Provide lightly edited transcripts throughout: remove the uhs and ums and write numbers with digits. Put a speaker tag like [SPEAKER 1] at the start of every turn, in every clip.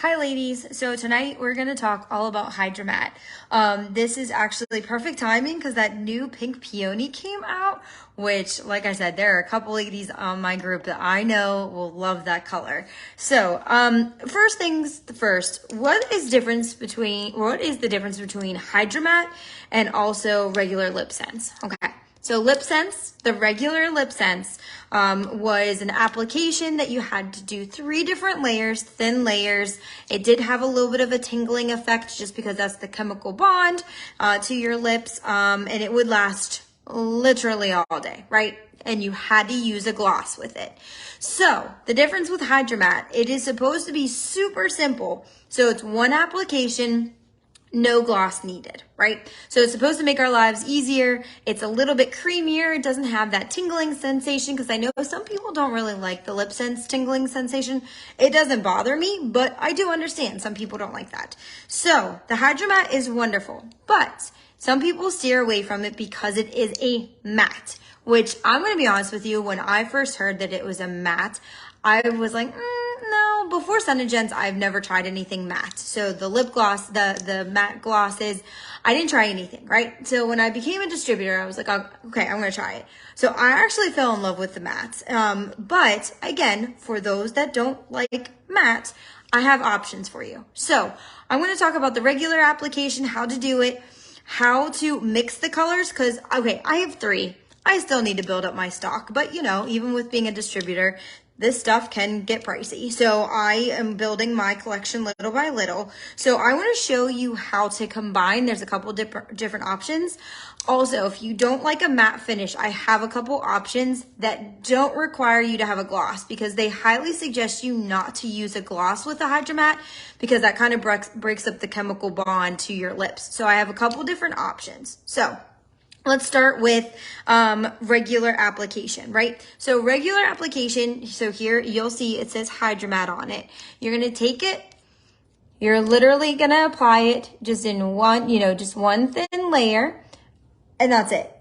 [SPEAKER 1] Hi ladies, so tonight we're going to talk all about Hydramatte. This is actually perfect timing because that new pink peony came out, which like I said, there are a couple ladies on my group that I know will love that color. So first things first, what is the difference between Hydramatte and also regular Lipsense? Okay. So Lipsense, the regular Lipsense, was an application that you had to do 3 different layers, thin layers. It did have a little bit of a tingling effect just because that's the chemical bond to your lips, and it would last literally all day, right? And you had to use a gloss with it. So the difference with Hydramatte, it is supposed to be super simple. So it's one application, no gloss needed, right? So it's supposed to make our lives easier. It's a little bit creamier. It doesn't have that tingling sensation because I know some people don't really like the Lipsense tingling sensation. It doesn't bother me, but I do understand some people don't like that. So the Hydramatte is wonderful, but some people steer away from it because it is a matte, which I'm going to be honest with you, when I first heard that it was a matte, I was like, no, before SeneGence's, I've never tried anything matte. So the lip gloss, the matte glosses, I didn't try anything, right? So when I became a distributor, I was like, oh, okay, I'm going to try it. So I actually fell in love with the mattes. But again, for those that don't like matte, I have options for you. So I'm going to talk about the regular application, how to do it, how to mix the colors, because, okay, I have 3. I still need to build up my stock, but you know, even with being a distributor, this stuff can get pricey. So I am building my collection little by little. So I want to show you how to combine. There's a couple different options. Also, if you don't like a matte finish, I have a couple options that don't require you to have a gloss because they highly suggest you not to use a gloss with a Hydramatte because that kind of breaks up the chemical bond to your lips. So I have a couple different options. So let's start with regular application, right? So regular application, so here you'll see it says Hydramatte on it. You're going to take it, you're literally going to apply it just in one, just one thin layer, and that's it.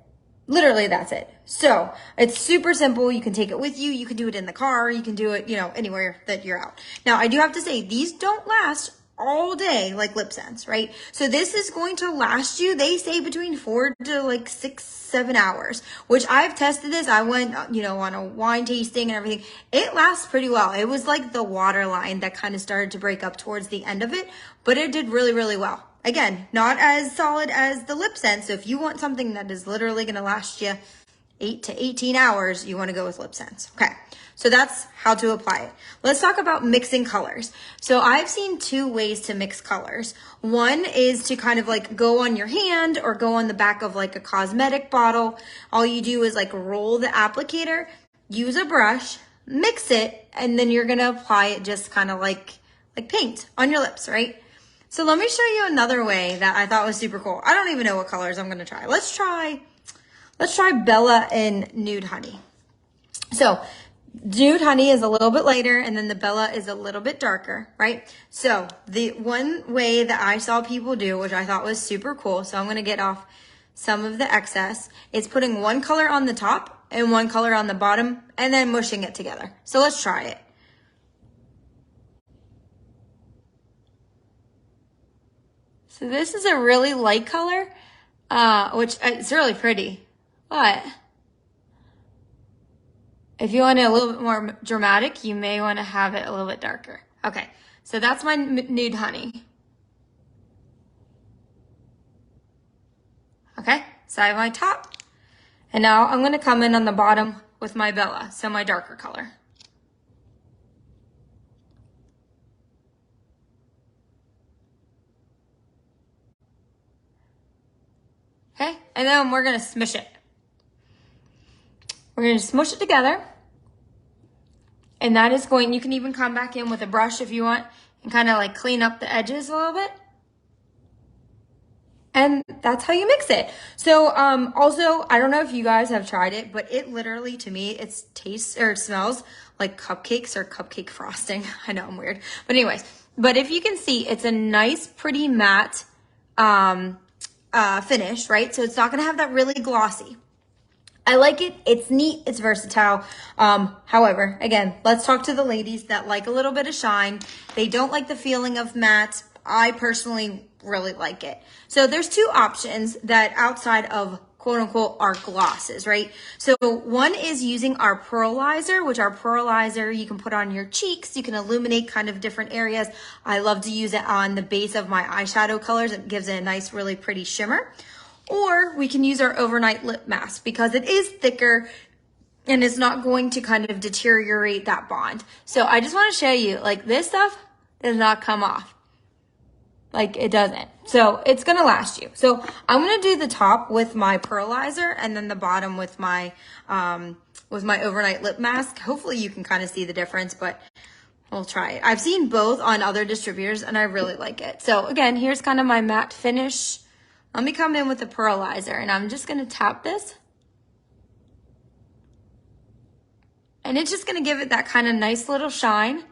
[SPEAKER 1] Literally, that's it. So it's super simple. You can take it with you. You can do it in the car. You can do it, anywhere that you're out. Now, I do have to say, these don't last all day like Lipsense, right? So this is going to last you, they say, between 4 to like 6-7 hours, which I've tested this. I went, on a wine tasting and everything. It lasts pretty well. It was like the water line that kind of started to break up towards the end of it, but it did really, really well. Again, not as solid as the Lipsense. So if you want something that is literally going to last you 8 to 18 hours, you want to go with Lipsense. Okay. So that's how to apply it. Let's talk about mixing colors. So I've seen 2 ways to mix colors. One is to kind of like go on your hand or go on the back of like a cosmetic bottle. All you do is like roll the applicator, use a brush, mix it, and then you're going to apply it just kind of like paint on your lips, right? So let me show you another way that I thought was super cool. I don't even know what colors I'm going to try. Let's try Bella and Nude Honey. So Nude Honey is a little bit lighter, and then the Bella is a little bit darker, right? So the one way that I saw people do, which I thought was super cool, so I'm going to get off some of the excess, is putting one color on the top and one color on the bottom, and then mushing it together. So let's try it. So this is a really light color, which it's really pretty, but if you want it a little bit more dramatic, you may want to have it a little bit darker. Okay, so that's my Nude Honey. Okay, so I have my top. And now I'm going to come in on the bottom with my Bella, so my darker color. Okay, and then we're going to smush it. We're going to smush it together. And that is going, you can even come back in with a brush if you want and kind of like clean up the edges a little bit. And that's how you mix it. So also, I don't know if you guys have tried it, but it literally, to me, it tastes or it smells like cupcakes or cupcake frosting. I know I'm weird. But anyways, but if you can see, it's a nice, pretty matte finish, right? So it's not going to have that really glossy. I like it. It's neat. It's versatile. However, again, let's talk to the ladies that like a little bit of shine. They don't like the feeling of matte. I personally really like it. So there's two options that outside of quote unquote our glosses, right? So one is using our pearlizer, which our pearlizer you can put on your cheeks. You can illuminate kind of different areas. I love to use it on the base of my eyeshadow colors. It gives it a nice, really pretty shimmer. Or we can use our overnight lip mask because it is thicker and it's not going to kind of deteriorate that bond. So I just want to show you, like, this stuff does not come off. Like, it doesn't. So it's going to last you. So I'm going to do the top with my pearlizer and then the bottom with my overnight lip mask. Hopefully you can kind of see the difference, but we'll try it. I've seen both on other distributors and I really like it. So again, here's kind of my matte finish. Let me come in with the pearlizer and I'm just going to tap this. And it's just going to give it that kind of nice little shine.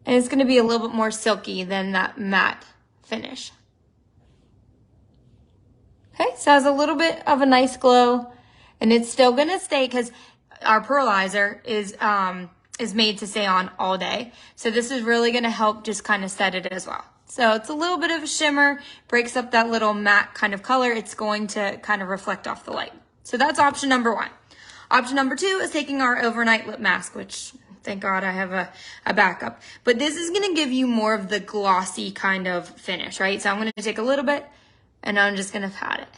[SPEAKER 1] And it's going to be a little bit more silky than that matte finish. Okay, so it has a little bit of a nice glow. And it's still going to stay because our pearlizer is made to stay on all day. So this is really going to help just kind of set it as well. So it's a little bit of a shimmer, breaks up that little matte kind of color. It's going to kind of reflect off the light. So that's option number one. Option number two is taking our overnight lip mask, which thank God I have a backup. But this is going to give you more of the glossy kind of finish, right? So I'm going to take a little bit and I'm just going to pat it.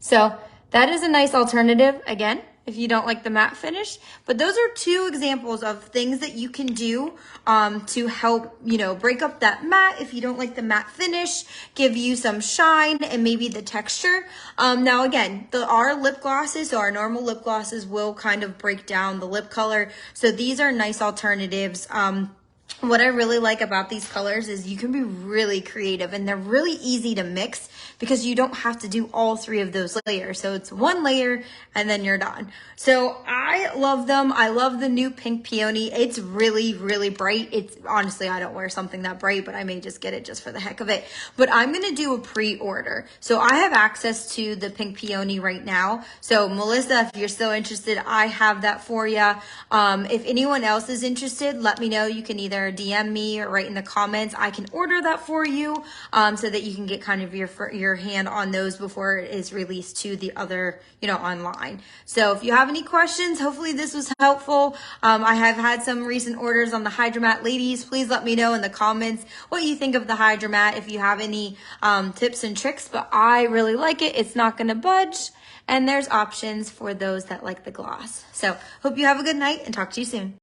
[SPEAKER 1] So that is a nice alternative, again, if you don't like the matte finish. But those are two examples of things that you can do to help, break up that matte if you don't like the matte finish, give you some shine and maybe the texture. Now, again, our lip glosses, so our normal lip glosses will kind of break down the lip color. So these are nice alternatives. What I really like about these colors is you can be really creative and they're really easy to mix because you don't have to do all three of those layers. So it's one layer and then you're done. So I love them. I love the new pink peony. It's really, really bright. It's honestly, I don't wear something that bright, but I may just get it just for the heck of it. But I'm going to do a pre-order. So I have access to the pink peony right now. So Melissa, if you're still interested, I have that for you. If anyone else is interested, let me know. You can either DM me or write in the comments. I can order that for you so that you can get kind of your hand on those before it is released to the other, online. So if you have any questions, hopefully this was helpful. I have had some recent orders on the Hydramatte. Ladies, please let me know in the comments what you think of the Hydramatte, if you have any tips and tricks, but I really like it. It's not going to budge. And there's options for those that like the gloss. So hope you have a good night and talk to you soon.